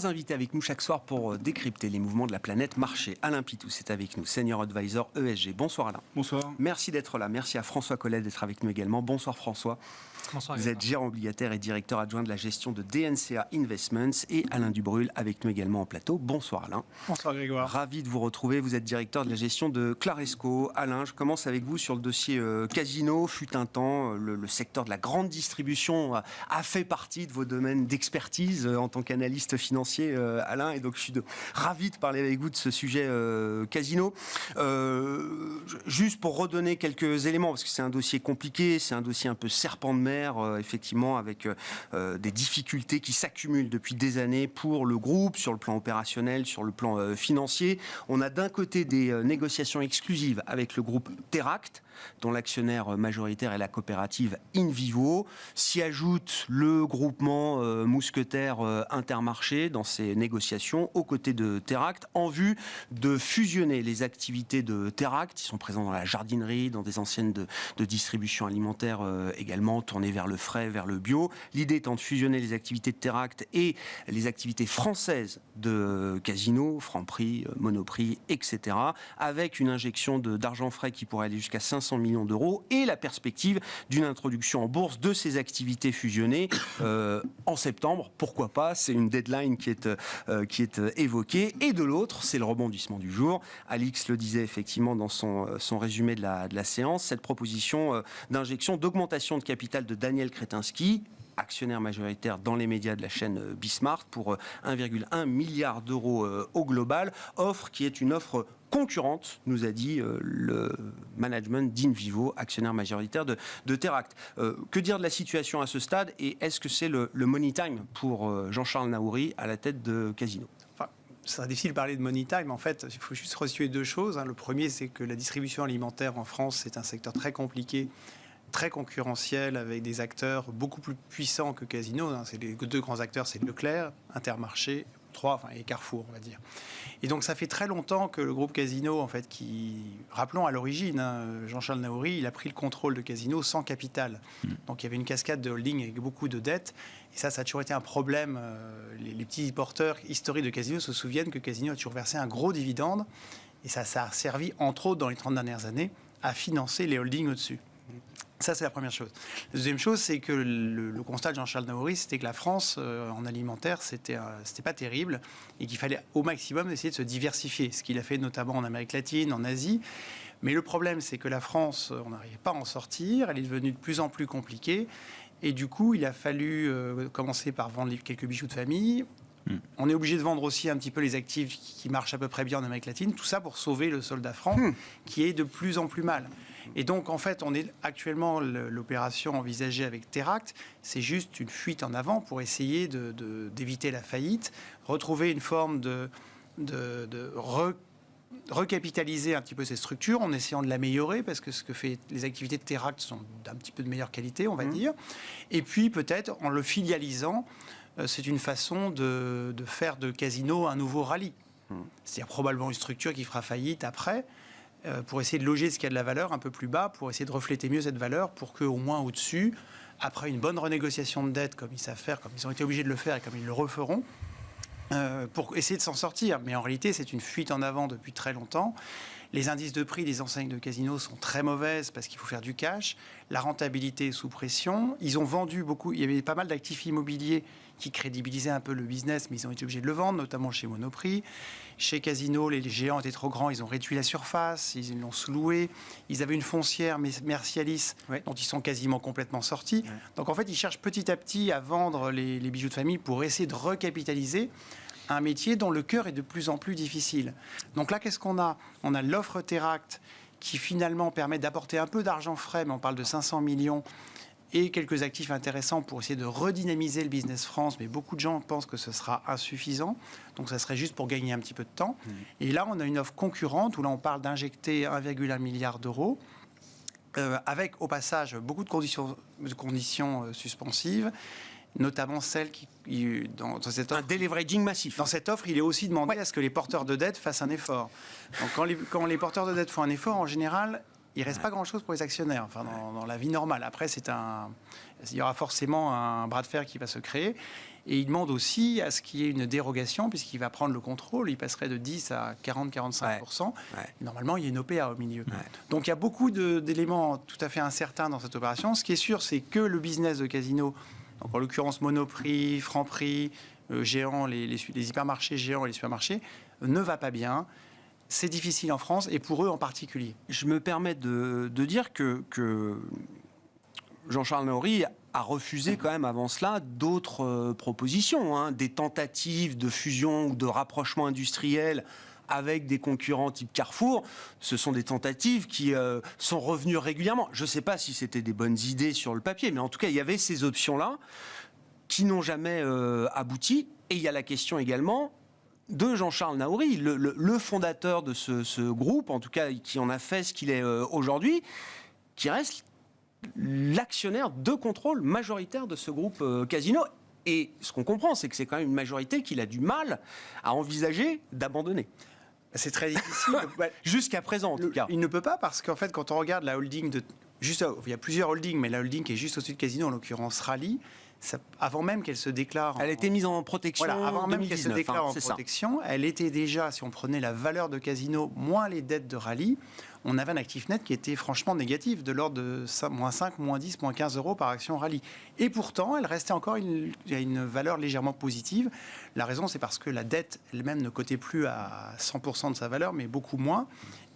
trois invités avec nous chaque soir pour décrypter les mouvements de la planète marché. Alain Pitous est avec nous, Senior Advisor ESG. Bonsoir Alain. Bonsoir. Merci d'être là. Merci à François Collet d'être avec nous également. Bonsoir François. Bonsoir. Vous êtes gérant obligataire et directeur adjoint de la gestion de DNCA Investments, et Alain Dubrul avec nous également en plateau. Bonsoir Alain. Bonsoir Grégoire. Ravi de vous retrouver. Vous êtes directeur de la gestion de Claresco. Alain, je commence avec vous sur le dossier Casino. Fut un temps, le secteur de la grande distribution a fait partie de vos domaines d'expertise en tant qu'analyste financier, Alain, et donc je suis ravi de parler avec vous de ce sujet Casino. Juste pour redonner quelques éléments, parce que c'est un dossier compliqué, c'est un dossier un peu serpent de mer, effectivement, avec des difficultés qui s'accumulent depuis des années pour le groupe, sur le plan opérationnel, sur le plan financier. On a d'un côté des négociations exclusives avec le groupe Teract, dont l'actionnaire majoritaire est la coopérative InVivo. S'y ajoute le groupement Mousquetaire Intermarché dans ces négociations aux côtés de Teract, en vue de fusionner les activités de Teract. Ils sont présents dans la jardinerie, dans des enseignes de distribution alimentaire également, tournées vers le frais, vers le bio. L'idée étant de fusionner les activités de Teract et les activités françaises de Casino, Franprix, Monoprix, etc., avec une injection d'argent frais qui pourrait aller jusqu'à 500 millions d'euros et la perspective d'une introduction en bourse de ces activités fusionnées en septembre. Pourquoi pas? C'est une deadline qui est évoquée. Et de l'autre, c'est le rebondissement du jour. Alix le disait effectivement dans son résumé de la séance, cette proposition d'injection, d'augmentation de capital de Daniel Kretinsky, actionnaire majoritaire dans les médias de la chaîne Bismart, pour 1,1 milliard d'euros au global. Offre qui est une offre concurrente, nous a dit le management d'InVivo, actionnaire majoritaire de Teract. Que dire de la situation à ce stade, et est-ce que c'est le money time pour Jean-Charles Naouri à la tête de Casino? Ça sera difficile de parler de money time. En fait, il faut juste resituer deux choses. Le premier, c'est que la distribution alimentaire en France, c'est un secteur très compliqué, très concurrentiel, avec des acteurs beaucoup plus puissants que Casino. C'est les deux grands acteurs, c'est Leclerc, Intermarché, et Carrefour, on va dire. Et donc, ça fait très longtemps que le groupe Casino, en fait, rappelons à l'origine, Jean-Charles Naouri, il a pris le contrôle de Casino sans capital. Donc, il y avait une cascade de holding avec beaucoup de dettes. Et ça a toujours été un problème. Les petits porteurs historiques de Casino se souviennent que Casino a toujours versé un gros dividende. Et ça a servi, entre autres, dans les 30 dernières années, à financer les holdings au-dessus. Ça, c'est la première chose. La deuxième chose, c'est que le constat de Jean-Charles Naouri, c'était que la France, en alimentaire, c'était pas terrible et qu'il fallait au maximum essayer de se diversifier. Ce qu'il a fait notamment en Amérique latine, en Asie. Mais le problème, c'est que la France, on n'arrivait pas à en sortir. Elle est devenue de plus en plus compliquée. Et du coup, il a fallu commencer par vendre quelques bijoux de famille. On est obligé de vendre aussi un petit peu les actifs qui marchent à peu près bien en Amérique latine. Tout ça pour sauver le soldat franc, qui est de plus en plus mal. Et donc, en fait, on est actuellement, l'opération envisagée avec Teract, c'est juste une fuite en avant pour essayer d'éviter la faillite, retrouver une forme recapitaliser un petit peu ces structures en essayant de l'améliorer, parce que ce que fait les activités de Teract sont d'un petit peu de meilleure qualité, on va dire. Et puis, peut-être, en le filialisant, c'est une façon de faire de Casino un nouveau rallye. C'est-à-dire probablement une structure qui fera faillite après, pour essayer de loger ce qui a de la valeur un peu plus bas, pour essayer de refléter mieux cette valeur, pour qu'au moins au-dessus, après une bonne renégociation de dette, comme ils savent faire, comme ils ont été obligés de le faire et comme ils le referont, pour essayer de s'en sortir. Mais en réalité, c'est une fuite en avant depuis très longtemps. Les indices de prix des enseignes de Casino sont très mauvaises parce qu'il faut faire du cash. La rentabilité est sous pression. Ils ont vendu beaucoup. Il y avait pas mal d'actifs immobiliers qui crédibilisaient un peu le business, mais ils ont été obligés de le vendre, notamment chez Monoprix. Chez Casino, les géants étaient trop grands. Ils ont réduit la surface. Ils l'ont sous-loué. Ils avaient une foncière, Mercialis, dont ils sont quasiment complètement sortis. Ouais. Donc en fait, ils cherchent petit à petit à vendre les bijoux de famille pour essayer de recapitaliser un métier dont le cœur est de plus en plus difficile. Donc là, qu'est-ce qu'on a? On a l'offre Teract qui finalement permet d'apporter un peu d'argent frais, mais on parle de 500 millions, et quelques actifs intéressants pour essayer de redynamiser le business France, mais beaucoup de gens pensent que ce sera insuffisant, donc ça serait juste pour gagner un petit peu de temps. Et là, on a une offre concurrente, où là, on parle d'injecter 1,1 milliard d'euros, avec au passage beaucoup de conditions suspensives, notamment celle qui dans cette offre, un deleveraging massif. Dans cette offre, il est aussi demandé à ce que les porteurs de dette fassent un effort. Donc quand les porteurs de dette font un effort, en général, il ne reste pas grand-chose pour les actionnaires, enfin, dans la vie normale. Après, il y aura forcément un bras de fer qui va se créer. Et il demande aussi à ce qu'il y ait une dérogation, puisqu'il va prendre le contrôle. Il passerait de 10 à 40-45%. Et normalement, il y a une OPA au milieu. Donc, il y a beaucoup d'éléments tout à fait incertains dans cette opération. Ce qui est sûr, c'est que le business de Casino, donc en l'occurrence Monoprix, Franprix, géants, les hypermarchés géants et les supermarchés, ne va pas bien. C'est difficile en France et pour eux en particulier. Je me permets de dire que Jean-Charles Naouri a refusé quand même avant cela d'autres propositions, des tentatives de fusion ou de rapprochement industriel avec des concurrents type Carrefour. Ce sont des tentatives qui sont revenues régulièrement. Je ne sais pas si c'était des bonnes idées sur le papier, mais en tout cas, il y avait ces options-là qui n'ont jamais abouti. Et il y a la question également de Jean-Charles Naouri, le fondateur de ce groupe, en tout cas qui en a fait ce qu'il est aujourd'hui, qui reste l'actionnaire de contrôle majoritaire de ce groupe Casino. Et ce qu'on comprend, c'est que c'est quand même une majorité qu'il a du mal à envisager d'abandonner. C'est très difficile. Jusqu'à présent, en tout cas. Il ne peut pas, parce qu'en fait, quand on regarde la holding il y a plusieurs holdings, mais la holding qui est juste au-dessus de Casino, en l'occurrence Rallye, avant même qu'elle se déclare... Elle a été mise en protection avant 2019, même qu'elle se déclare en protection, elle était déjà, si on prenait la valeur de Casino moins les dettes de Rallye, on avait un actif net qui était franchement négatif, de l'ordre de moins 5, moins 10, moins 15 euros par action Rallye. Et pourtant, elle restait encore il y a une valeur légèrement positive. La raison, c'est parce que la dette elle-même ne cotait plus à 100% de sa valeur, mais beaucoup moins,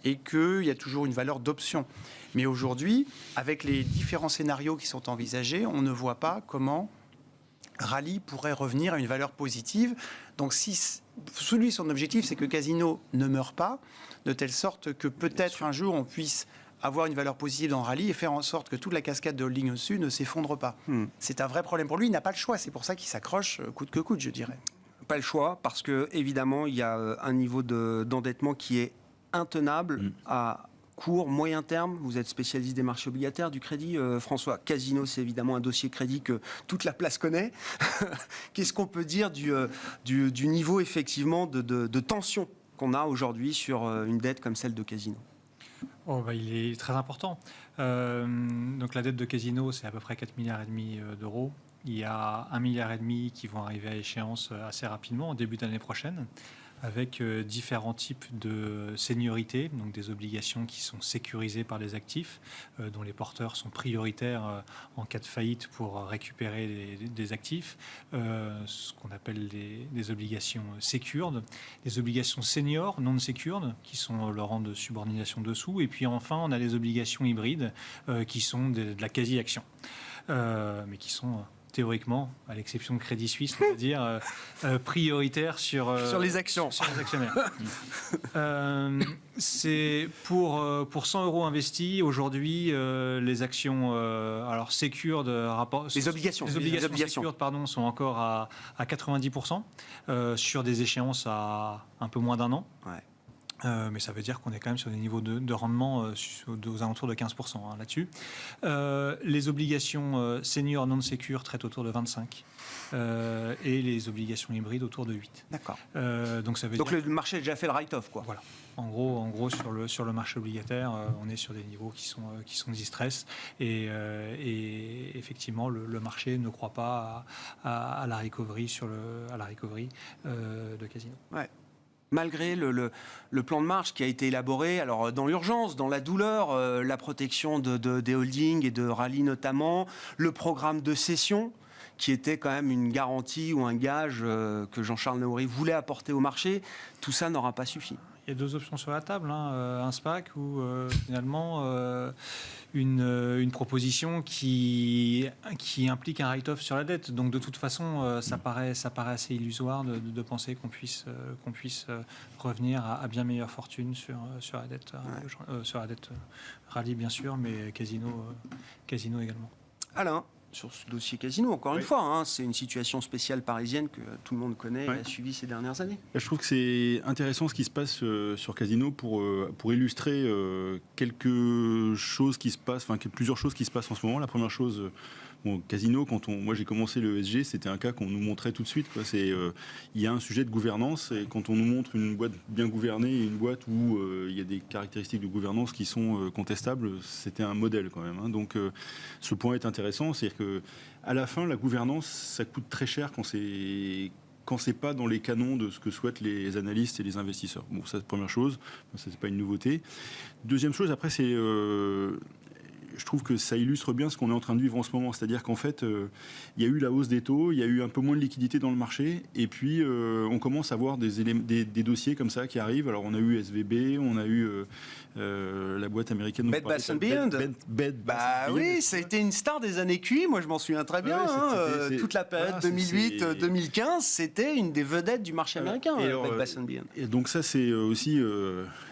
et qu'il y a toujours une valeur d'option. Mais aujourd'hui, avec les différents scénarios qui sont envisagés, on ne voit pas comment Rallye pourrait revenir à une valeur positive. Donc si son objectif, c'est que Casino ne meure pas, de telle sorte que peut-être un jour on puisse avoir une valeur positive dans Rallye et faire en sorte que toute la cascade de holding au-dessus ne s'effondre pas. C'est un vrai problème pour lui, il n'a pas le choix, c'est pour ça qu'il s'accroche coûte que coûte, je dirais. Pas le choix, parce que évidemment, il y a un niveau d'endettement qui est intenable à court, moyen terme. Vous êtes spécialiste des marchés obligataires, du crédit, François. Casino, c'est évidemment un dossier crédit que toute la place connaît. Qu'est-ce qu'on peut dire du niveau, effectivement, de tension qu'on a aujourd'hui sur une dette comme celle de Casino? Il est très important. Donc la dette de Casino, c'est à peu près 4,5 milliards d'euros. Il y a 1,5 milliard qui vont arriver à échéance assez rapidement, en début d'année prochaine, avec différents types de seniorité, donc des obligations qui sont sécurisées par les actifs, dont les porteurs sont prioritaires en cas de faillite pour récupérer des actifs, ce qu'on appelle des obligations secured, des obligations seniors, non secured, qui sont le rang de subordination dessous, et puis enfin on a des obligations hybrides qui sont de la quasi-action, mais qui sont... théoriquement, à l'exception de Crédit Suisse, on va dire, prioritaire sur les actions. Sur les actionnaires. C'est pour 100 euros investis, aujourd'hui, les actions, alors secured, les obligations secured, pardon, sont encore à 90%, sur des échéances à un peu moins d'un an. Ouais. Mais ça veut dire qu'on est quand même sur des niveaux de rendement aux alentours de 15% là-dessus. Les obligations senior non secure traitent autour de 25 et les obligations hybrides autour de 8. D'accord. Donc ça veut donc dire... le marché a déjà fait le write-off, quoi. Voilà. En gros sur le marché obligataire, on est sur des niveaux qui sont distress et effectivement le marché ne croit pas à la recovery de Casino. Ouais. Malgré le plan de marche qui a été élaboré, alors dans l'urgence, dans la douleur, la protection des holdings et de Rallye notamment, le programme de cession qui était quand même une garantie ou un gage que Jean-Charles Naouri voulait apporter au marché, tout ça n'aura pas suffi. Il y a deux options sur la table, un SPAC ou finalement une proposition qui implique un write-off sur la dette. Donc de toute façon, ça paraît assez illusoire de penser qu'on puisse revenir à bien meilleure fortune sur la dette, sur la dette Rallye bien sûr, mais Casino également. Alain, sur ce dossier Casino, encore une fois, c'est une situation spéciale parisienne que tout le monde connaît et a suivi ces dernières années. Je trouve que c'est intéressant ce qui se passe sur Casino pour illustrer quelque chose qui se passe, plusieurs choses qui se passent en ce moment. La première chose, Bon, Casino, moi j'ai commencé le ESG, c'était un cas qu'on nous montrait tout de suite, quoi. Il y a un sujet de gouvernance, et quand on nous montre une boîte bien gouvernée et une boîte où il y a des caractéristiques de gouvernance qui sont contestables, c'était un modèle quand même, hein. Donc ce point est intéressant, c'est-à-dire que à la fin, la gouvernance, ça coûte très cher quand c'est pas dans les canons de ce que souhaitent les analystes et les investisseurs. Bon, ça c'est la première chose, ça c'est pas une nouveauté. Deuxième chose, après, c'est je trouve que ça illustre bien ce qu'on est en train de vivre en ce moment. C'est-à-dire qu'en fait, il y a eu la hausse des taux, il y a eu un peu moins de liquidité dans le marché, et puis on commence à voir des dossiers comme ça qui arrivent. Alors on a eu SVB, on a eu la boîte américaine... Bed Bath & Beyond. Oui, ça a été une star des années QI, moi je m'en souviens très bien. Toute la période 2008-2015, c'était une des vedettes du marché américain, Bed Bath & Beyond. Et donc ça, c'est aussi...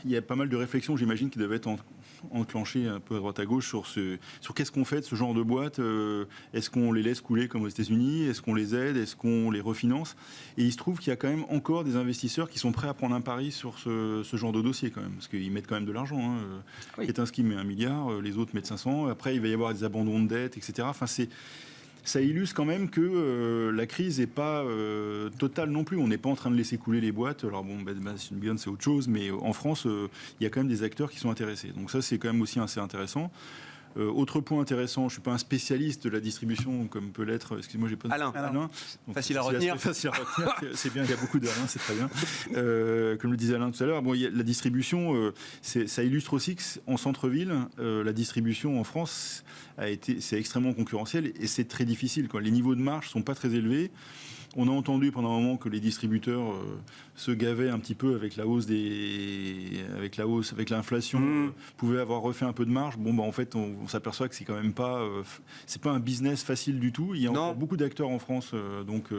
il y a pas mal de réflexions, j'imagine, qui doivent être enclenché un peu à droite à gauche sur qu'est-ce qu'on fait de ce genre de boîte. Est-ce qu'on les laisse couler comme aux États-Unis? Est-ce qu'on les aide? Est-ce qu'on les refinance? Et il se trouve qu'il y a quand même encore des investisseurs qui sont prêts à prendre un pari sur ce genre de dossier quand même, parce qu'ils mettent quand même de l'argent, hein. Oui. Ketinsky met 1 milliard, les autres mettent 500. Après, il va y avoir des abandons de dettes, etc. Enfin, ça illustre quand même que la crise n'est pas totale non plus. On n'est pas en train de laisser couler les boîtes. Alors bon, Beyond, c'est autre chose, mais en France, il y a quand même des acteurs qui sont intéressés. Donc ça, c'est quand même aussi assez intéressant. Autre point intéressant, je ne suis pas un spécialiste de la distribution comme peut l'être, excusez-moi, j'ai pas Alain. Donc, facile à retenir. C'est bien, il y a beaucoup d'Alain, c'est très bien. Comme le disait Alain tout à l'heure, bon, la distribution, ça illustre aussi qu'en centre-ville, la distribution en France c'est extrêmement concurrentiel et c'est très difficile, quoi. Les niveaux de marge ne sont pas très élevés. On a entendu pendant un moment que les distributeurs se gavaient un petit peu avec la hausse avec l'inflation, pouvaient avoir refait un peu de marge. Bon, bah, en fait, on s'aperçoit que c'est quand même pas, c'est pas un business facile du tout. Il y a encore beaucoup d'acteurs en France, donc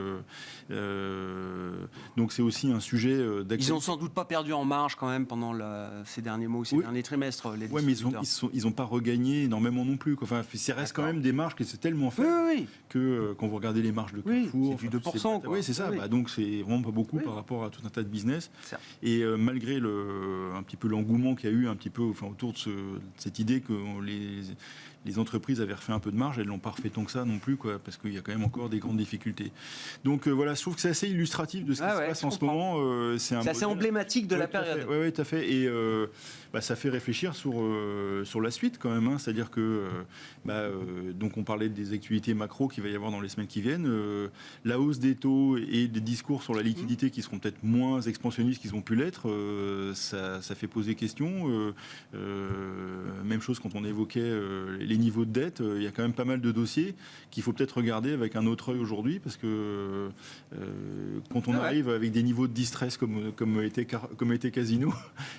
c'est aussi un sujet d'activité. Ils ont sans doute pas perdu en marge quand même pendant ces derniers mois ou ces derniers trimestres. Les distributeurs. Mais ils ont pas regagné énormément non plus, quoi. Enfin, ça reste quand même des marges qui sont tellement faibles que quand vous regardez les marges de Carrefour, c'est du 2%. Oui, c'est ça. Bah, donc c'est vraiment pas beaucoup par rapport à tout un tas de business. Et malgré un petit peu l'engouement qu'il y a eu un petit peu autour de cette idée que les entreprises avaient refait un peu de marge, elles l'ont pas refait tant que ça non plus, quoi, parce qu'il y a quand même encore des grandes difficultés. Donc voilà, je trouve que c'est assez illustratif de ce qui se passe en ce moment. C'est assez emblématique de la période. Oui, tout à fait. Et ça fait réfléchir sur la suite quand même, hein. C'est-à-dire que donc on parlait des activités macro qu'il va y avoir dans les semaines qui viennent. La hausse des taux et des discours sur la liquidité qui seront peut-être moins expansionnistes qu'ils ont pu l'être, ça fait poser question. Même chose quand on évoquait les niveaux de dette, il y a quand même pas mal de dossiers qu'il faut peut-être regarder avec un autre œil aujourd'hui, parce que quand on arrive avec des niveaux de distress comme était Casino,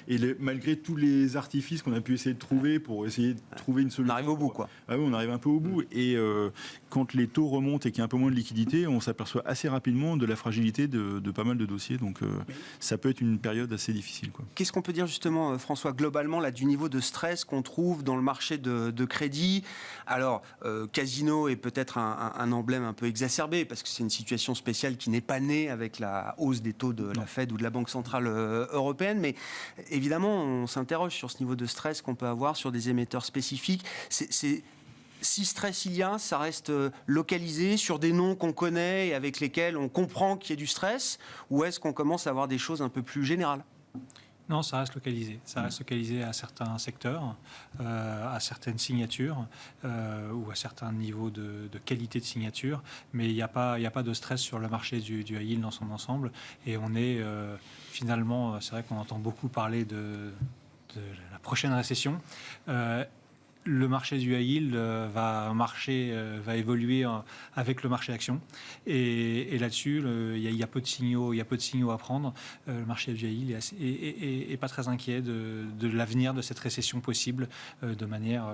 et malgré tous les artifices qu'on a pu essayer de trouver pour essayer de trouver une solution... On arrive au bout, quoi. Ah oui, on arrive un peu au bout. Et quand les taux remontent et qu'il y a un peu moins de liquidité, on s'aperçoit assez rapidement de la fragilité de pas mal de dossiers. Donc ça peut être une période assez difficile, quoi. Qu'est-ce qu'on peut dire justement, François, globalement là, du niveau de stress qu'on trouve dans le marché de crédit? Alors, Casino est peut-être un emblème un peu exacerbé, parce que c'est une situation spéciale qui n'est pas née avec la hausse des taux de la Fed ou de la Banque Centrale Européenne. Mais évidemment, on s'interroge sur ce niveau de stress qu'on peut avoir sur des émetteurs spécifiques. Si stress il y a, ça reste localisé sur des noms qu'on connaît et avec lesquels on comprend qu'il y a du stress, ou est-ce qu'on commence à avoir des choses un peu plus générales? Non, ça reste localisé. Ça reste localisé à certains secteurs, à certaines signatures ou à certains niveaux de qualité de signature. Mais il n'y a pas de stress sur le marché du high yield dans son ensemble. Et on est finalement, c'est vrai qu'on entend beaucoup parler de la prochaine récession. Le marché du high yield va évoluer avec le marché action, et là-dessus il y a peu de signaux, à prendre. Le marché du high yield est pas très inquiet de l'avenir de cette récession possible, de manière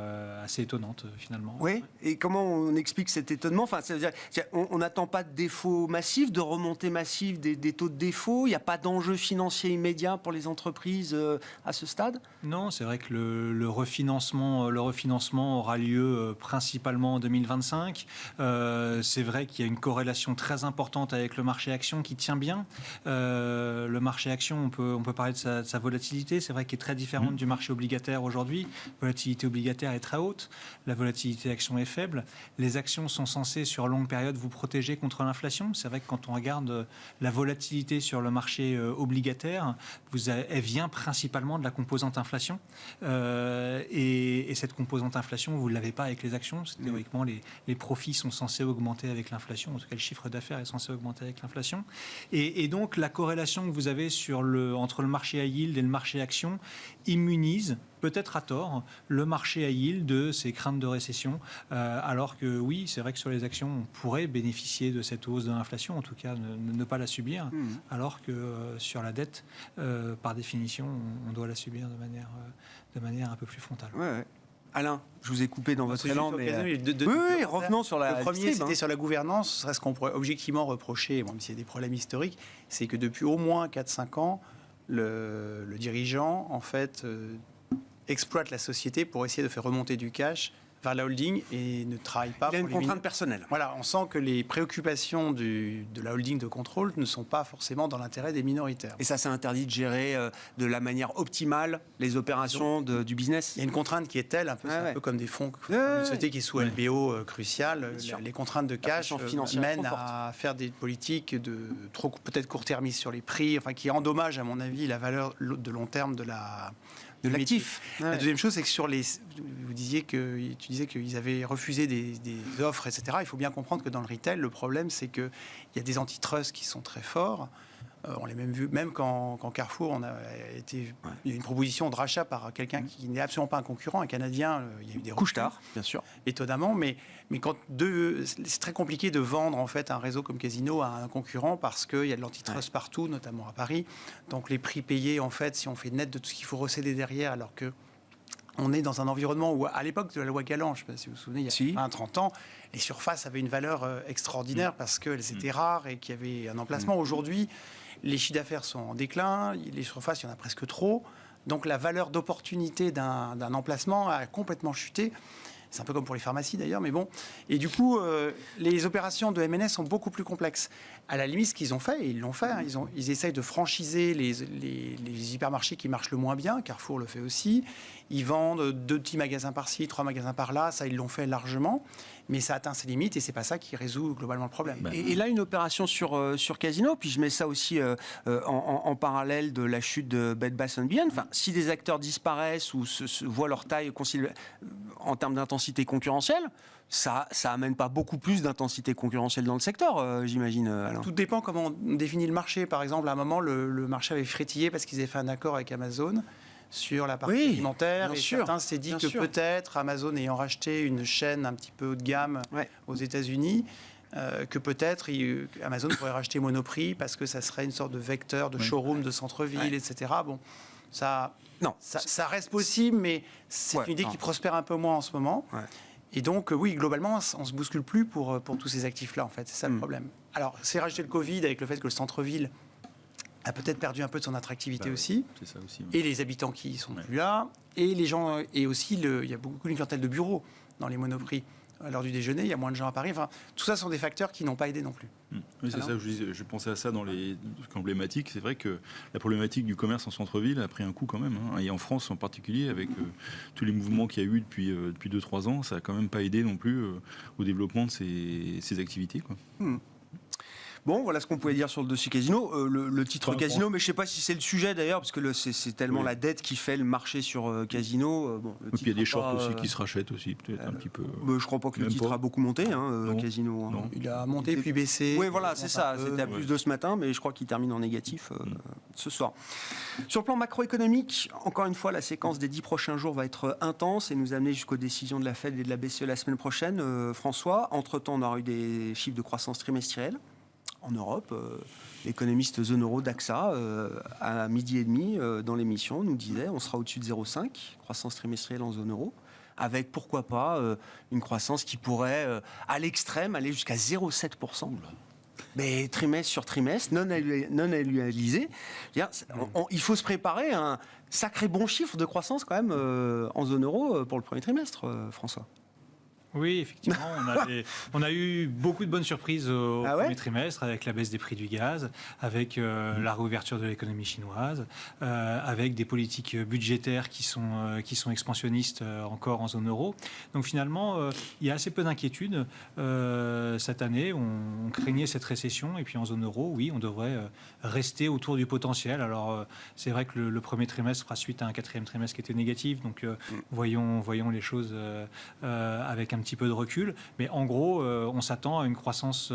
assez étonnante finalement. Oui. Et comment on explique cet étonnement? Enfin, ça veut dire, on n'attend pas de défaut massif, de remontée massive des taux de défaut. Il n'y a pas d'enjeu financier immédiat pour les entreprises à ce stade? Non, c'est vrai que le refinancement refinancement aura lieu principalement en 2025. C'est vrai qu'il y a une corrélation très importante avec le marché action qui tient bien. Le marché action, on peut parler de sa volatilité. C'est vrai qu'il est très différente du marché obligataire aujourd'hui. La volatilité obligataire est très haute. La volatilité action est faible. Les actions sont censées, sur longue période, vous protéger contre l'inflation. C'est vrai que quand on regarde la volatilité sur le marché obligataire, elle vient principalement de la composante inflation. Et cette composante inflation, vous ne l'avez pas avec les actions. Théoriquement, les profits sont censés augmenter avec l'inflation. En tout cas, le chiffre d'affaires est censé augmenter avec l'inflation. Et donc, la corrélation que vous avez entre le marché high yield et le marché action immunise, peut-être à tort, le marché high yield de ces craintes de récession. Alors que oui, c'est vrai que sur les actions, on pourrait bénéficier de cette hausse de l'inflation, en tout cas ne pas la subir, alors que sur la dette, par définition, on doit la subir de manière un peu plus frontale. Ouais. Alain, je vous ai coupé dans votre élan, mais... Oui, revenons sur la... Le premier, c'était sur la gouvernance. Ce serait ce qu'on pourrait objectivement reprocher, même s'il y a des problèmes historiques, c'est que depuis au moins 4-5 ans, le dirigeant, en fait, exploite la société pour essayer de faire remonter du cash vers la holding et ne travaille pas. Il y a une contrainte personnelle. Voilà, on sent que les préoccupations de la holding de contrôle ne sont pas forcément dans l'intérêt des minoritaires. Et ça interdit de gérer de la manière optimale les opérations du business. Il y a une contrainte qui est telle, un peu comme des fonds, une société qui est sous LBO cruciale. Les contraintes de cash mènent à faire des politiques de trop peut-être court-termistes sur les prix, enfin qui endommagent à mon avis la valeur de long terme de l'actif. La deuxième chose, c'est que tu disais qu'ils avaient refusé des offres, etc. Il faut bien comprendre que dans le retail, le problème, c'est qu'il y a des antitrusts qui sont très forts. On l'a même vu, même quand Carrefour, il y a une proposition de rachat par quelqu'un qui n'est absolument pas un concurrent, un Canadien. Il y a eu des Couche-Tard, bien sûr. Étonnamment, mais c'est très compliqué de vendre en fait un réseau comme Casino à un concurrent parce qu'il y a de l'antitrust partout, notamment à Paris. Donc les prix payés, en fait, si on fait net de tout ce qu'il faut recéder derrière, alors que on est dans un environnement où, à l'époque de la loi Galland, je ne sais pas si vous vous souvenez, il y a 20-30 ans, les surfaces avaient une valeur extraordinaire parce qu'elles étaient rares et qu'il y avait un emplacement. Aujourd'hui, les chiffres d'affaires sont en déclin, les surfaces, il y en a presque trop. Donc la valeur d'opportunité d'un emplacement a complètement chuté. C'est un peu comme pour les pharmacies d'ailleurs, mais bon. Et du coup, les opérations de M&A sont beaucoup plus complexes. À la limite, ce qu'ils ont fait, et ils l'ont fait, ils essayent de franchiser les hypermarchés qui marchent le moins bien. Carrefour le fait aussi. Ils vendent 2 petits magasins par-ci, 3 magasins par-là. Ça, ils l'ont fait largement. Mais ça atteint ses limites et c'est pas ça qui résout globalement le problème. Et là, une opération sur Casino, puis je mets ça aussi en parallèle de la chute de Bed Bath & Beyond. Enfin, si des acteurs disparaissent ou voient leur taille en termes d'intensité concurrentielle, ça amène pas beaucoup plus d'intensité concurrentielle dans le secteur, j'imagine, Alain. Tout dépend comment on définit le marché. Par exemple, à un moment, le marché avait frétillé parce qu'ils avaient fait un accord avec Amazon sur la partie alimentaire. Et certains s'étaient dit que peut-être Amazon ayant racheté une chaîne un petit peu haut de gamme aux États-Unis, que peut-être Amazon pourrait racheter Monoprix parce que ça serait une sorte de vecteur de showroom de centre-ville, etc. Bon, ça reste possible, mais c'est une idée qui prospère un peu moins en ce moment. Et donc, oui, globalement, on ne se bouscule plus pour tous ces actifs-là, en fait. C'est ça le problème. Alors, c'est rajouter le Covid avec le fait que le centre-ville a peut-être perdu un peu de son attractivité aussi. C'est ça aussi. Et les habitants qui ne sont plus là. Et les gens, et aussi, il y a beaucoup une clientèle de bureaux dans les Monoprix. À l'heure du déjeuner, il y a moins de gens à Paris. Enfin, tout ça sont des facteurs qui n'ont pas aidé non plus. Oui, c'est ça, je pensais à ça dans les emblématiques. C'est vrai que la problématique du commerce en centre-ville a pris un coup quand même. Et en France en particulier, avec tous les mouvements qu'il y a eu depuis 2-3 ans, ça n'a quand même pas aidé non plus au développement de ces activités, quoi. Bon, voilà ce qu'on pouvait dire sur le dossier Casino. Le titre Casino, mais je ne sais pas si c'est le sujet d'ailleurs, parce que c'est tellement la dette qui fait le marché sur Casino. Et puis il y a des shorts aussi qui se rachètent aussi, peut-être un petit peu. Je ne crois pas que le titre a beaucoup monté, Casino. Non. Il a monté puis baissé. Oui, voilà, c'est ça. C'était à plus de ce matin, mais je crois qu'il termine en négatif ce soir. Sur le plan macroéconomique, encore une fois, la séquence des 10 prochains jours va être intense et nous amener jusqu'aux décisions de la Fed et de la BCE la semaine prochaine. François, entre-temps, on aura eu des chiffres de croissance trimestrielle. En Europe, l'économiste zone euro d'AXA, à 12h30 dans l'émission, nous disait on sera au-dessus de 0,5, croissance trimestrielle en zone euro, avec pourquoi pas une croissance qui pourrait, à l'extrême, aller jusqu'à 0,7%. Mais trimestre sur trimestre, non annualisé. Il faut se préparer à un sacré bon chiffre de croissance quand même en zone euro pour le premier trimestre, François. Oui, effectivement, on a eu beaucoup de bonnes surprises au premier trimestre avec la baisse des prix du gaz, avec la réouverture de l'économie chinoise, avec des politiques budgétaires qui sont expansionnistes encore en zone euro. Donc finalement, il y a assez peu d'inquiétudes. Cette année, on craignait cette récession et puis en zone euro, oui, on devrait rester autour du potentiel. Alors c'est vrai que le premier trimestre fera suite à un quatrième trimestre qui était négatif, donc voyons les choses avec un petit peu de recul, mais en gros, on s'attend à une croissance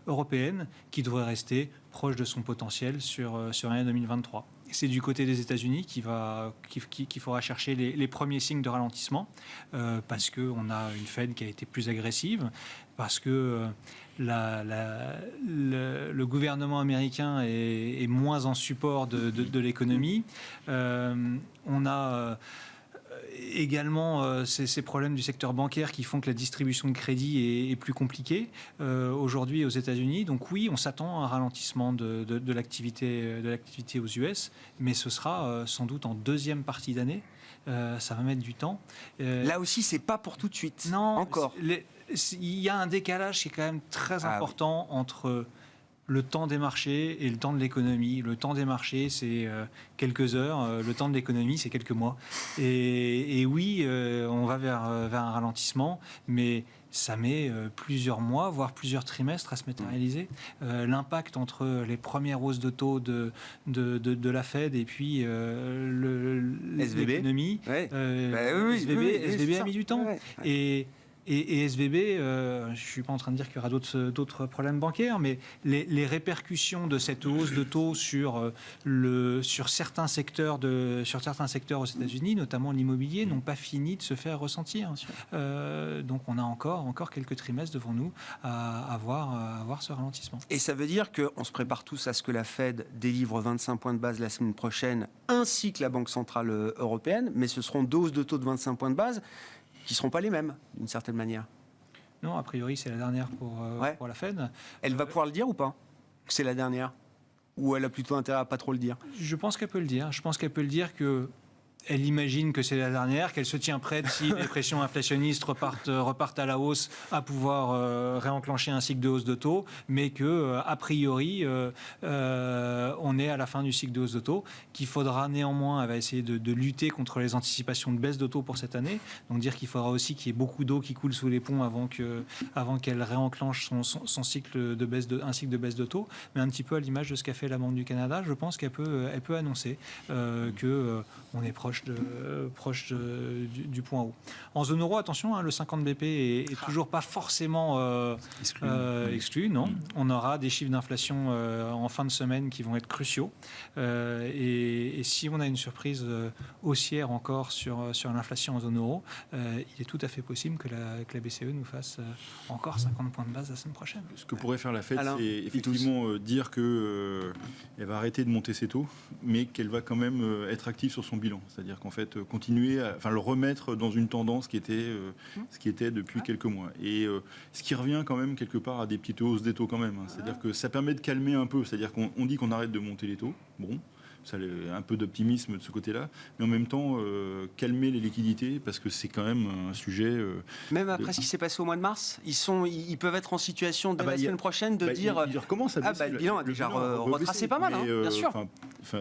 européenne qui devrait rester proche de son potentiel sur l'année 2023. C'est du côté des États-Unis qu'il faudra chercher les premiers signes de ralentissement, parce qu'on a une Fed qui a été plus agressive, parce que le gouvernement américain est moins en support de l'économie. On a également ces problèmes du secteur bancaire qui font que la distribution de crédit est plus compliquée aujourd'hui aux États-Unis. Donc oui, on s'attend à un ralentissement de l'activité aux US, mais ce sera sans doute en deuxième partie d'année. Ça va mettre du temps. Là aussi, c'est pas pour tout de suite. Non, encore. Il y a un décalage qui est quand même très important entre le temps des marchés et le temps de l'économie. Le temps des marchés, c'est quelques heures. Le temps de l'économie, c'est quelques mois. Et oui, on va vers un ralentissement, mais ça met plusieurs mois, voire plusieurs trimestres à se matérialiser. L'impact entre les premières hausses de taux de la Fed et puis l'économie, SVB a mis du temps. Et SVB, je ne suis pas en train de dire qu'il y aura d'autres problèmes bancaires, mais les répercussions de cette hausse de taux sur certains secteurs aux États-Unis, notamment l'immobilier, n'ont pas fini de se faire ressentir. Donc on a encore quelques trimestres devant nous à voir ce ralentissement. Et ça veut dire qu'on se prépare tous à ce que la Fed délivre 25 points de base la semaine prochaine, ainsi que la Banque Centrale Européenne, mais ce seront 2 hausses de taux de 25 points de base qui ne seront pas les mêmes, d'une certaine manière. Non, a priori, c'est la dernière pour la Fed. Elle va pouvoir le dire ou pas, que c'est la dernière? Ou elle a plutôt intérêt à pas trop le dire? Je pense qu'elle peut le dire. Je pense qu'elle peut le dire qu'elle imagine que c'est la dernière, qu'elle se tient prête si les pressions inflationnistes repartent à la hausse, à pouvoir réenclencher un cycle de hausse de taux, mais que a priori on est à la fin du cycle de hausse de taux, qu'il faudra néanmoins, elle va essayer de lutter contre les anticipations de baisse de taux pour cette année, donc dire qu'il faudra aussi qu'il y ait beaucoup d'eau qui coule sous les ponts avant qu'elle réenclenche son cycle de baisse un cycle de baisse de taux, mais un petit peu à l'image de ce qu'a fait la Banque du Canada, je pense qu'elle peut annoncer qu'on est proche du point haut. En zone euro, attention, le 50 BP est toujours pas forcément exclu. Non. On aura des chiffres d'inflation en fin de semaine qui vont être cruciaux. Et si on a une surprise haussière encore sur l'inflation en zone euro, il est tout à fait possible que la BCE nous fasse encore 50 points de base la semaine prochaine. Ce que pourrait faire la Fed, c'est effectivement dire qu'elle va arrêter de monter ses taux, mais qu'elle va quand même être active sur son bilan. C'est-à-dire qu'en fait, continuer le remettre dans une tendance qui était ce qui était depuis quelques mois. Et ce qui revient quand même quelque part à des petites hausses des taux quand même. C'est-à-dire que ça permet de calmer un peu. C'est-à-dire qu'on dit qu'on arrête de monter les taux. Bon. Ça a un peu d'optimisme de ce côté-là, mais en même temps calmer les liquidités parce que c'est quand même un sujet. Même après ce qui s'est passé au mois de mars, ils peuvent être en situation dès la semaine prochaine de dire. Il recommence à baisser. Le bilan a déjà retracé pas mal, bien sûr.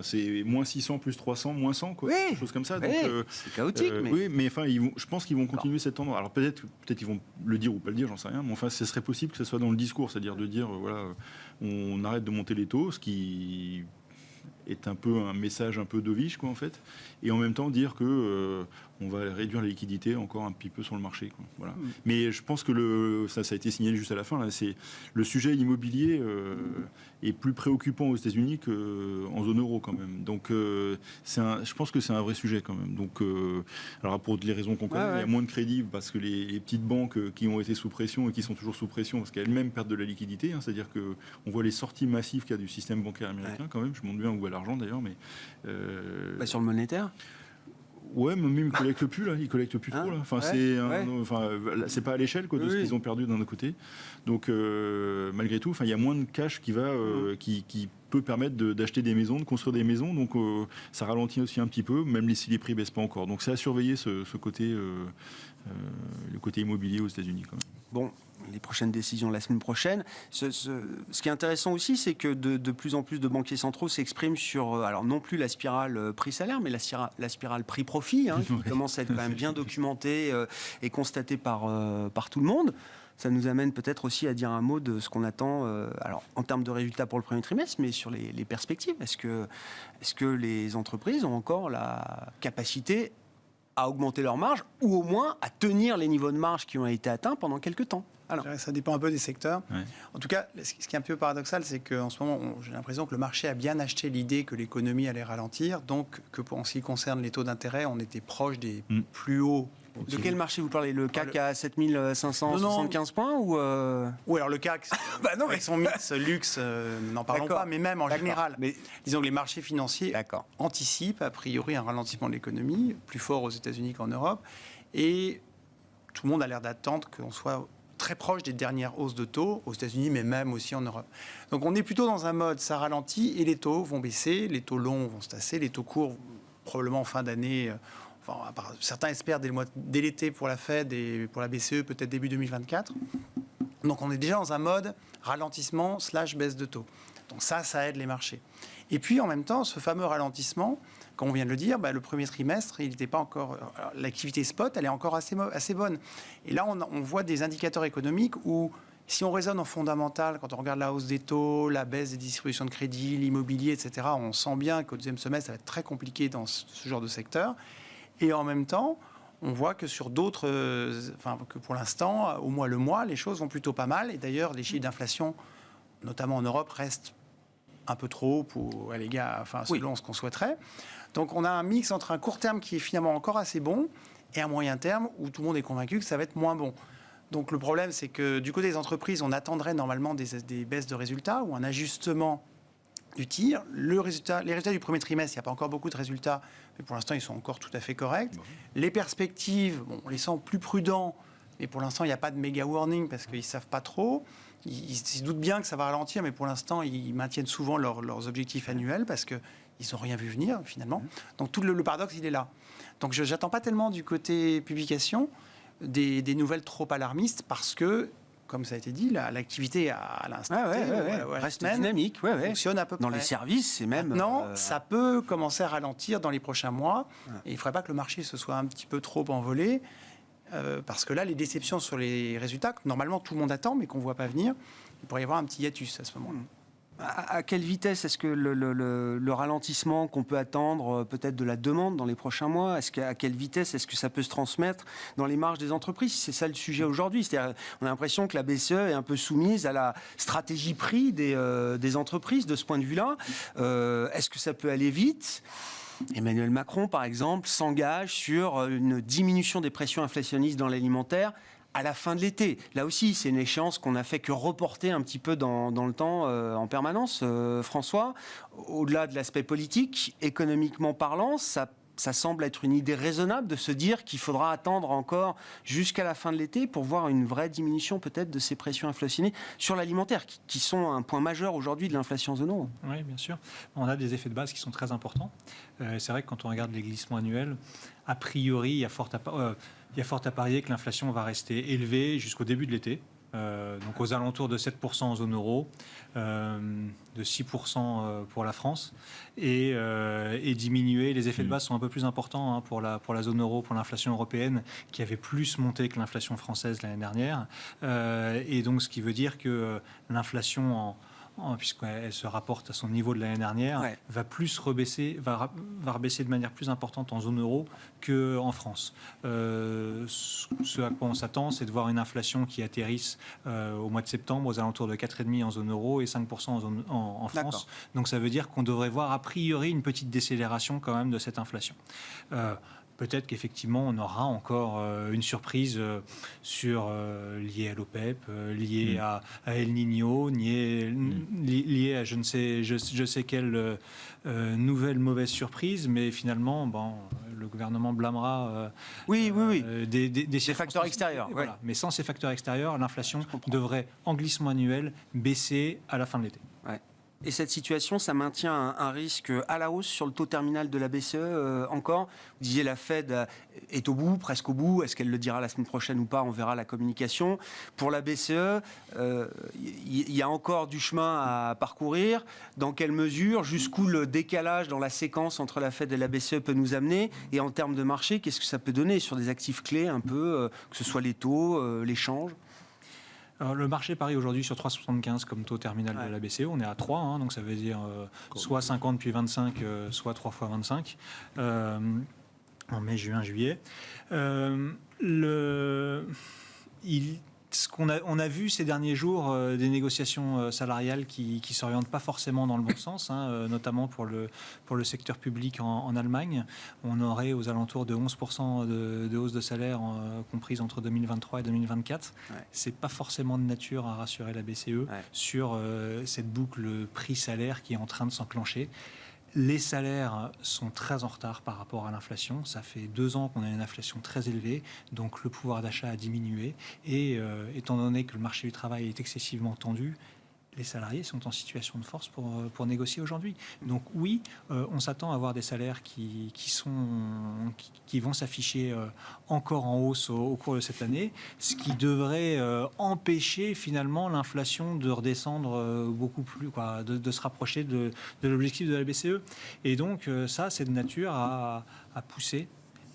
C'est moins 600 plus 300 moins 100 quoi, quelque chose comme ça. Donc, c'est chaotique. Oui, mais enfin, je pense qu'ils vont continuer cette tendance. Alors peut-être ils vont le dire ou pas le dire, j'en sais rien. Mais enfin, ce serait possible que ce soit dans le discours, c'est-à-dire de dire voilà, on arrête de monter les taux, ce qui est un peu un message un peu dovish quoi en fait, et en même temps dire que on va réduire la liquidité encore un petit peu sur le marché quoi. Voilà. Mais je pense que ça a été signalé juste à la fin là, c'est le sujet immobilier est plus préoccupant aux États-Unis qu'en zone euro quand même. Donc je pense que c'est un vrai sujet quand même. Donc alors pour les raisons qu'on connaît, il y a moins de crédit parce que les petites banques qui ont été sous pression et qui sont toujours sous pression parce qu'elles-mêmes perdent de la liquidité, c'est-à-dire que on voit les sorties massives qu'il y a du système bancaire américain quand même. Je montre bien où est l'argent d'ailleurs, mais sur le monétaire. Ouais, mais même ils collectent plus là, ils collectent plus trop là. Enfin, c'est pas à l'échelle quoi de ce qu'ils ont perdu d'un autre côté. Donc malgré tout, il y a moins de cash qui va qui peut permettre d'acheter des maisons, de construire des maisons. Donc ça ralentit aussi un petit peu, même si les prix baissent pas encore. Donc c'est à surveiller ce côté, le côté immobilier aux États-Unis quand même. Bon, les prochaines décisions la semaine prochaine. Ce qui est intéressant aussi, c'est que de plus en plus de banquiers centraux s'expriment sur, alors non plus la spirale prix-salaire, mais la spirale prix-profit, qui commence à être quand même bien documentée et constatée par tout le monde. Ça nous amène peut-être aussi à dire un mot de ce qu'on attend, alors en termes de résultats pour le premier trimestre, mais sur les perspectives. Est-ce que les entreprises ont encore la capacité à augmenter leurs marges ou au moins à tenir les niveaux de marge qui ont été atteints pendant quelques temps? Alors. Ça dépend un peu des secteurs. Ouais. En tout cas, ce qui est un peu paradoxal, c'est qu'en ce moment, j'ai l'impression que le marché a bien acheté l'idée que l'économie allait ralentir, donc que en ce qui concerne les taux d'intérêt, on était proche des plus hauts. De quel marché vous parlez? Le CAC à 7575 points ou Oui, alors le CAC, avec son mix luxe, n'en parlons pas, mais même en général. Mais disons que les marchés financiers anticipent a priori un ralentissement de l'économie, plus fort aux États-Unis qu'en Europe, et tout le monde a l'air d'attendre qu'on soit très proche des dernières hausses de taux aux États-Unis, mais même aussi en Europe. Donc on est plutôt dans un mode, ça ralentit et les taux vont baisser, les taux longs vont se tasser, les taux courts probablement en fin d'année. Certains espèrent dès l'été pour la Fed et pour la BCE, peut-être début 2024. Donc on est déjà dans un mode ralentissement / baisse de taux. Donc ça aide les marchés. Et puis en même temps, ce fameux ralentissement, comme on vient de le dire, le premier trimestre, il n'était pas encore. L'activité spot, elle est encore assez bonne. Et là, on voit des indicateurs économiques où, si on raisonne en fondamental, quand on regarde la hausse des taux, la baisse des distributions de crédit, l'immobilier, etc., on sent bien qu'au deuxième semestre, ça va être très compliqué dans ce genre de secteur. Et en même temps, on voit que sur d'autres, que pour l'instant, au mois le mois, les choses vont plutôt pas mal. Et d'ailleurs, les chiffres d'inflation, notamment en Europe, restent un peu trop haut selon ce qu'on souhaiterait. Donc on a un mix entre un court terme qui est finalement encore assez bon et un moyen terme où tout le monde est convaincu que ça va être moins bon. Donc le problème, c'est que du côté des entreprises, on attendrait normalement des baisses de résultats ou un ajustement du tir. Les résultats du premier trimestre, il n'y a pas encore beaucoup de résultats, mais pour l'instant, ils sont encore tout à fait corrects. Les perspectives, on les sent plus prudents, mais pour l'instant, il n'y a pas de méga warning parce qu'ils ne savent pas trop. Ils se doutent bien que ça va ralentir, mais pour l'instant, ils maintiennent souvent leurs objectifs annuels parce qu'ils n'ont rien vu venir, finalement. Donc tout le paradoxe, il est là. Donc je n'attends pas tellement du côté publication des nouvelles trop alarmistes parce que, comme ça a été dit, l'activité à l'instant reste dynamique, fonctionne à peu près. Dans les services, c'est même... Maintenant, ça peut commencer à ralentir dans les prochains mois. Et il ne faudrait pas que le marché se soit un petit peu trop envolé. Parce que là, les déceptions sur les résultats, que normalement tout le monde attend, mais qu'on ne voit pas venir, il pourrait y avoir un petit hiatus à ce moment-là. À quelle vitesse est-ce que le ralentissement qu'on peut attendre peut-être de la demande dans les prochains mois, à quelle vitesse est-ce que ça peut se transmettre dans les marges des entreprises? C'est ça le sujet aujourd'hui. C'est-à-dire, on a l'impression que la BCE est un peu soumise à la stratégie prix des entreprises de ce point de vue-là. Est-ce que ça peut aller vite? Emmanuel Macron, par exemple, s'engage sur une diminution des pressions inflationnistes dans l'alimentaire à la fin de l'été. Là aussi, c'est une échéance qu'on n'a fait que reporter un petit peu dans le temps en permanence. François, au-delà de l'aspect politique, économiquement parlant, ça semble être une idée raisonnable de se dire qu'il faudra attendre encore jusqu'à la fin de l'été pour voir une vraie diminution peut-être de ces pressions inflationnistes sur l'alimentaire, qui sont un point majeur aujourd'hui de l'inflation zone euro. Oui, bien sûr. On a des effets de base qui sont très importants. C'est vrai que quand on regarde les glissements annuels, a priori, il y a fort à parier que l'inflation va rester élevée jusqu'au début de l'été. Donc aux alentours de 7% en zone euro, de 6% pour la France, et diminuer. Les effets de base sont un peu plus importants pour la zone euro, pour l'inflation européenne, qui avait plus monté que l'inflation française l'année dernière. Et donc ce qui veut dire que l'inflation puisqu'elle se rapporte à son niveau de l'année dernière, va rebaisser de manière plus importante en zone euro qu'en France. Ce à quoi on s'attend, c'est de voir une inflation qui atterrisse au mois de septembre aux alentours de 4,5% en zone euro et 5% en France. Donc ça veut dire qu'on devrait voir a priori une petite décélération quand même de cette inflation. peut-être qu'effectivement, on aura encore une surprise liée à l'OPEP, liée à El Niño, liée à je sais quelle nouvelle mauvaise surprise, mais finalement, le gouvernement blâmera des facteurs extérieurs. Voilà. Mais sans ces facteurs extérieurs, l'inflation devrait, en glissement annuel, baisser à la fin de l'été. Ouais. Et cette situation, ça maintient un risque à la hausse sur le taux terminal de la BCE encore. Vous disiez la Fed est au bout, presque au bout. Est-ce qu'elle le dira la semaine prochaine ou pas? On verra la communication. Pour la BCE, il y a encore du chemin à parcourir. Dans quelle mesure? Jusqu'où le décalage dans la séquence entre la Fed et la BCE peut nous amener? Et en termes de marché, qu'est-ce que ça peut donner sur des actifs clés un peu, que ce soit les taux, les changes? Alors, le marché parie aujourd'hui sur 3,75 comme taux terminal de la BCE. On est à 3, donc ça veut dire soit 50 puis 25, soit 3 fois 25 en mai, juin, juillet. On a vu ces derniers jours des négociations salariales qui ne s'orientent pas forcément dans le bon sens, notamment pour le secteur public en Allemagne. On aurait aux alentours de 11% de hausse de salaire comprise entre 2023 et 2024. Ouais. Ce n'est pas forcément de nature à rassurer la BCE sur cette boucle prix-salaire qui est en train de s'enclencher. Les salaires sont très en retard par rapport à l'inflation. Ça fait 2 ans qu'on a une inflation très élevée, donc le pouvoir d'achat a diminué. Et étant donné que le marché du travail est excessivement tendu, les salariés sont en situation de force pour négocier aujourd'hui. Donc oui, on s'attend à avoir des salaires qui vont s'afficher encore en hausse au cours de cette année, ce qui devrait empêcher finalement l'inflation de redescendre beaucoup plus, de se rapprocher de l'objectif de la BCE. Et donc ça, c'est de nature à pousser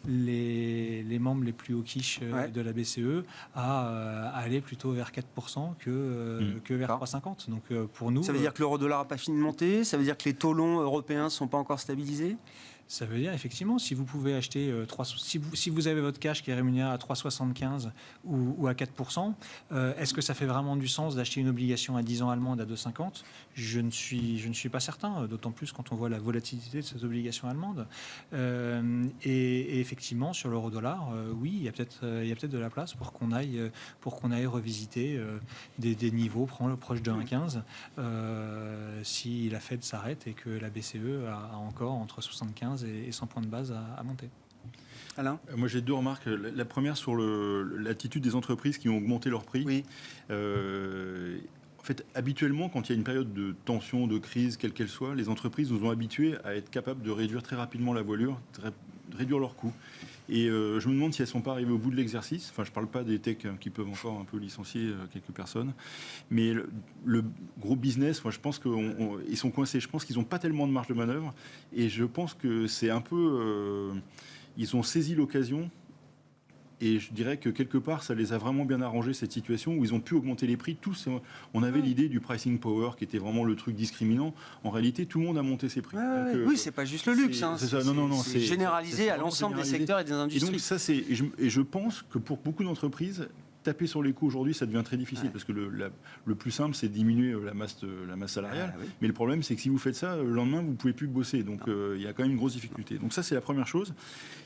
les membres les plus hauts quiches de la BCE à aller plutôt vers 4% que vers 3,50. Donc pour nous, ça veut dire que l'euro-dollar n'a pas fini de monter? Ça veut dire que les taux longs européens ne sont pas encore stabilisés? Ça veut dire effectivement, si vous pouvez acheter, si vous avez votre cash qui est rémunéré à 3,75 ou à 4%, est-ce que ça fait vraiment du sens d'acheter une obligation à 10 ans allemande à 2,50 ? Je ne suis pas certain, d'autant plus quand on voit la volatilité de ces obligations allemandes. Et effectivement, sur l'euro-dollar, oui, il y a peut-être de la place pour qu'on aille revisiter des niveaux proches de 1,15 si la Fed s'arrête et que la BCE a encore entre 75 et 100 points de base à monter. Alain ? Moi, j'ai 2 remarques. La première sur l'attitude des entreprises qui ont augmenté leurs prix. Oui. En fait, habituellement, quand il y a une période de tension, de crise, quelle qu'elle soit, les entreprises nous ont habitués à être capables de réduire très rapidement la voilure, de réduire leurs coûts. Et je me demande si elles ne sont pas arrivées au bout de l'exercice. Enfin, je ne parle pas des techs qui peuvent encore un peu licencier quelques personnes. Mais le gros business, moi, je pense qu'ils sont coincés. Je pense qu'ils n'ont pas tellement de marge de manœuvre. Et je pense que c'est un peu... ils ont saisi l'occasion. Et je dirais que quelque part, ça les a vraiment bien arrangé, cette situation où ils ont pu augmenter les prix. Tous, on avait l'idée du pricing power qui était vraiment le truc discriminant. En réalité, tout le monde a monté ses prix. Oui, c'est pas juste le luxe. C'est généralisé à l'ensemble des secteurs et des industries. Et donc, ça, et je pense que pour beaucoup d'entreprises, taper sur les coûts aujourd'hui, ça devient très difficile parce que le plus simple, c'est de diminuer la masse salariale. Mais le problème, c'est que si vous faites ça, le lendemain, vous ne pouvez plus bosser. Donc, il y a quand même une grosse difficulté. Donc ça, c'est la première chose.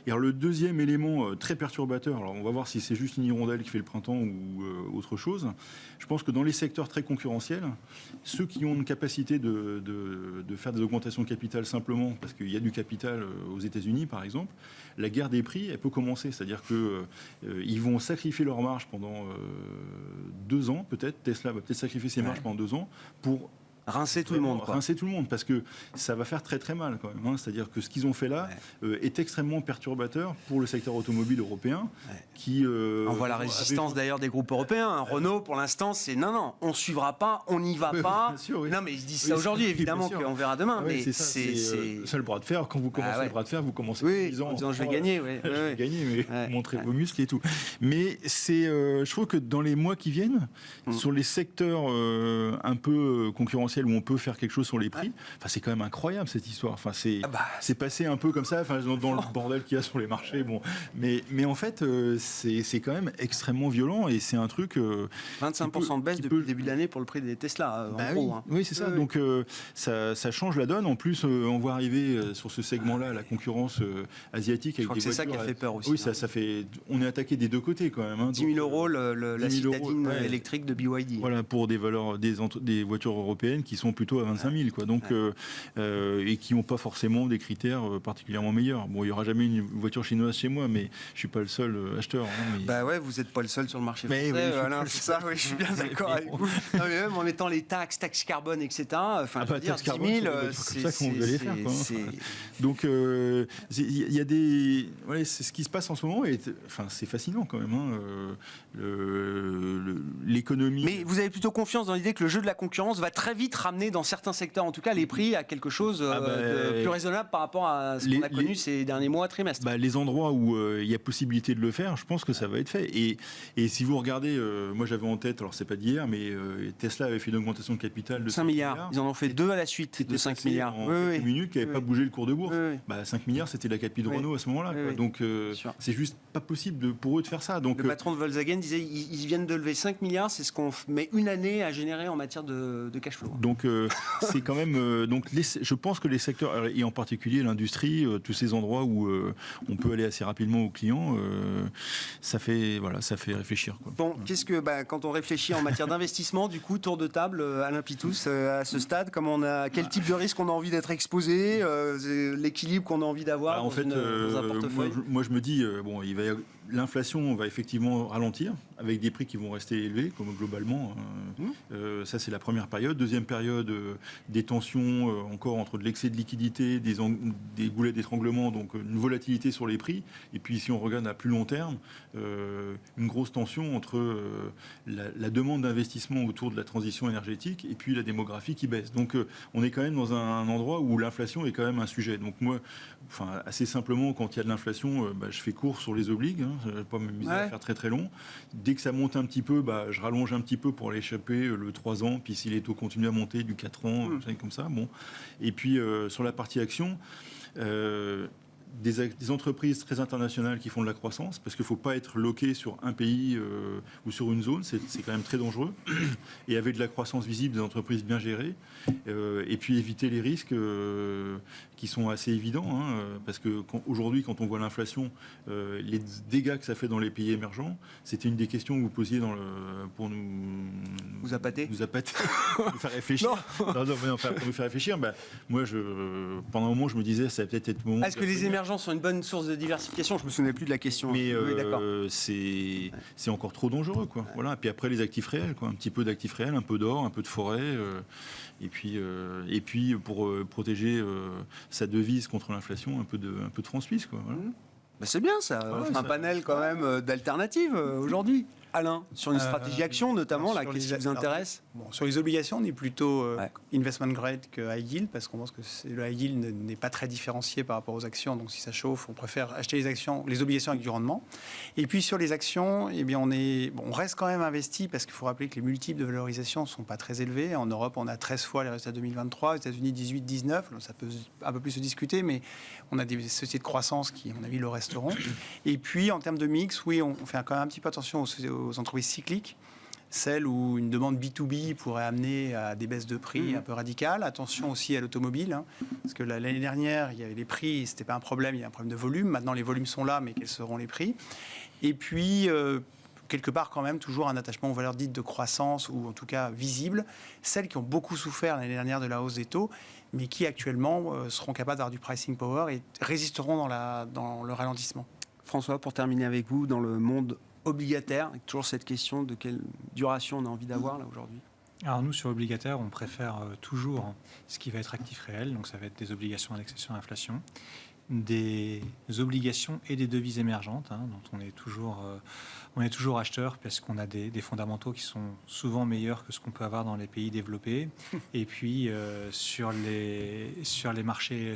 Et alors, le deuxième élément très perturbateur, alors on va voir si c'est juste une hirondelle qui fait le printemps ou autre chose. Je pense que dans les secteurs très concurrentiels, ceux qui ont une capacité de faire des augmentations de capital simplement, parce qu'il y a du capital aux États-Unis, par exemple, la guerre des prix, elle peut commencer. C'est-à-dire qu'ils vont sacrifier leur marge pendant 2 ans, peut-être. Tesla va peut-être sacrifier ses marges pendant 2 ans pour rincer tout le monde. Rincer tout le monde, parce que ça va faire très très mal quand même. C'est-à-dire que ce qu'ils ont fait là est extrêmement perturbateur pour le secteur automobile européen. On voit la résistance d'ailleurs des groupes européens. Renault, pour l'instant, c'est non, on ne suivra pas, on n'y va pas. Bien sûr, Non, mais ils se disent ça aujourd'hui, évidemment, qu'on verra demain. Mais c'est le bras de fer. Quand vous commencez le bras de fer, vous commencez en disant je vais gagner. Je vais gagner, mais montrer vos muscles et tout. Mais je trouve que dans les mois qui viennent, sur les secteurs un peu concurrentiels, concurrentiel où on peut faire quelque chose sur les prix. Enfin, c'est quand même incroyable cette histoire. Enfin, c'est passé un peu comme ça, enfin, dans le bordel qu'il y a sur les marchés. Bon, mais en fait, c'est quand même extrêmement violent et c'est un truc. 25% de baisse depuis le début de l'année pour le prix des Tesla. En gros, oui, c'est ça. Donc ça change la donne. En plus, on voit arriver sur ce segment-là la concurrence asiatique. Je crois que c'est ça qui a fait peur aussi. Oui, ça fait. On est attaqué des deux côtés quand même. 10 000 euros la citadine électrique de BYD. Voilà, pour des valeurs des voitures européennes qui sont plutôt à 25 000, quoi. Donc, et qui n'ont pas forcément des critères particulièrement meilleurs. Bon, il n'y aura jamais une voiture chinoise chez moi, mais je ne suis pas le seul acheteur. Hein, Bah ouais, vous n'êtes pas le seul sur le marché français, Alain, c'est ça, oui, je suis bien d'accord avec vous. Non, mais même en étant les taxes carbone, etc., enfin, je veux dire, 10 000, c'est ça qu'on devait les faire, quoi. Donc, il y a des... Ouais, c'est ce qui se passe en ce moment, et enfin, c'est fascinant quand même, hein, l'économie. Mais vous avez plutôt confiance dans l'idée que le jeu de la concurrence va très vite ramener, dans certains secteurs, en tout cas, les prix à quelque chose de plus raisonnable par rapport à ce qu'on a connu ces derniers mois, trimestres. Les endroits où il y a possibilité de le faire, je pense que ça va être fait. Et si vous regardez, moi j'avais en tête, alors c'est pas d'hier, mais Tesla avait fait une augmentation de capital de 5 milliards. Ils en ont fait 2 à la suite de 5 milliards. En quelques minutes, qui n'avaient pas bougé le cours de bourse. 5 milliards, c'était la capi de Renault à ce moment-là. Donc c'est juste pas possible pour eux de faire ça. Donc, le patron de Volkswagen disait ils viennent de lever 5 milliards, c'est ce qu'on met une année à générer en matière de cash flow. Donc c'est quand même. Donc je pense que les secteurs, et en particulier l'industrie, tous ces endroits où on peut aller assez rapidement aux clients, ça fait réfléchir, quoi. Bon, qu'est-ce que quand on réfléchit en matière d'investissement, du coup, tour de table, Alain Pitous, à ce stade, quel type de risque on a envie d'être exposé, l'équilibre qu'on a envie d'avoir dans un portefeuille. Moi je me dis l'inflation va effectivement ralentir avec des prix qui vont rester élevés, comme globalement. Ça, c'est la première période. Deuxième période, des tensions encore entre de l'excès de liquidité, des goulets d'étranglement, donc une volatilité sur les prix. Et puis, si on regarde à plus long terme, une grosse tension entre la demande d'investissement autour de la transition énergétique et puis la démographie qui baisse. Donc, on est quand même dans un endroit où l'inflation est quand même un sujet. Donc, moi, assez simplement, quand il y a de l'inflation, je fais court sur les obligues. Je ne vais pas m'amuser à faire très très long. Dès que ça monte un petit peu, je rallonge un petit peu pour aller échapper le 3 ans. Puis si les taux continuent à monter, du 4 ans, comme ça. Bon. Et puis sur la partie action, des entreprises très internationales qui font de la croissance, parce qu'il ne faut pas être loqué sur un pays ou sur une zone, c'est quand même très dangereux, et avec de la croissance visible, des entreprises bien gérées, et puis éviter les risques qui sont assez évidents, parce qu'aujourd'hui, quand on voit l'inflation, les dégâts que ça fait dans les pays émergents, c'était une des questions que vous posiez pour nous appâter, nous faire réfléchir. Pour nous faire réfléchir, moi, pendant un moment, je me disais, ça va peut-être être le moment. Est-ce que les émergents sont une bonne source de diversification? Je me souvenais plus de la question. Mais c'est encore trop dangereux, quoi. Voilà. Et puis après, les actifs réels, quoi. Un petit peu d'actifs réels, un peu d'or, un peu de forêt, et puis pour protéger sa devise contre l'inflation, un peu de francs suisses, quoi. Voilà. C'est bien ça, un panel quand même d'alternatives aujourd'hui. Alain, sur une stratégie action notamment, qu'est-ce qui vous intéresse? Sur les obligations, on est plutôt investment grade que high yield, parce qu'on pense que le high yield n'est pas très différencié par rapport aux actions. Donc si ça chauffe, on préfère acheter les obligations avec du rendement. Et puis sur les actions, on reste quand même investi, parce qu'il faut rappeler que les multiples de valorisation ne sont pas très élevés. En Europe, on a 13 fois les résultats 2023, aux États-Unis 18, 19. Donc ça peut un peu plus se discuter, mais on a des sociétés de croissance qui, à mon avis, le resteront. Et puis en termes de mix, oui, on fait quand même un petit peu attention aux entreprises cycliques, celles où une demande B2B pourrait amener à des baisses de prix un peu radicales. Attention aussi à l'automobile, parce que l'année dernière, il y avait les prix, c'était pas un problème, il y a un problème de volume. Maintenant, les volumes sont là, mais quels seront les prix? Et puis, quelque part, quand même, toujours un attachement aux valeurs dites de croissance, ou en tout cas visibles, celles qui ont beaucoup souffert l'année dernière de la hausse des taux, mais qui actuellement seront capables d'avoir du pricing power et résisteront dans le ralentissement. François, pour terminer avec vous, dans le monde obligataire, avec toujours cette question de quelle duration on a envie d'avoir là aujourd'hui. Alors nous, sur obligataire, on préfère toujours ce qui va être actif réel, donc ça va être des obligations indexées sur l'inflation. des obligations et des devises émergentes, dont on est toujours acheteur parce qu'on a des fondamentaux qui sont souvent meilleurs que ce qu'on peut avoir dans les pays développés. Et puis sur les marchés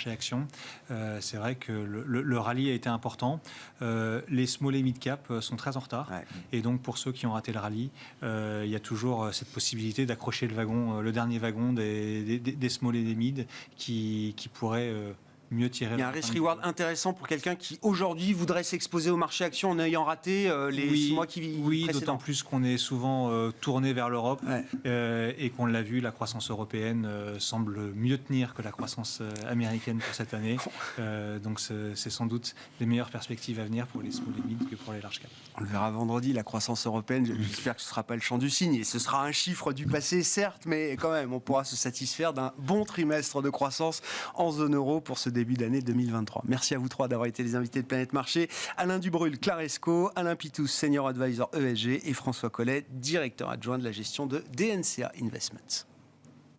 actions, c'est vrai que le rallye a été important. Les small et mid cap sont très en retard. Ouais. Et donc pour ceux qui ont raté le rallye, il y a toujours cette possibilité d'accrocher le dernier wagon des small et des mid qui pourraient mieux tirer. Il y a un risk-reward intéressant pour quelqu'un qui aujourd'hui voudrait s'exposer au marché action en ayant raté les 6 mois qui précédents. Oui, d'autant plus qu'on est souvent tourné vers l'Europe et qu'on l'a vu, la croissance européenne semble mieux tenir que la croissance américaine pour cette année. Donc c'est sans doute les meilleures perspectives à venir pour les small et mid que pour les large cap. On le verra vendredi, la croissance européenne. J'espère que ce ne sera pas le chant du cygne et ce sera un chiffre du passé, certes, mais quand même, on pourra se satisfaire d'un bon trimestre de croissance en zone euro pour ce début d'année 2023. Merci à vous trois d'avoir été les invités de Planète Marché. Alain Dubrul, Claresco, Alain Pitous, Senior Advisor ESG et François Collet, directeur adjoint de la gestion de DNCA Investments.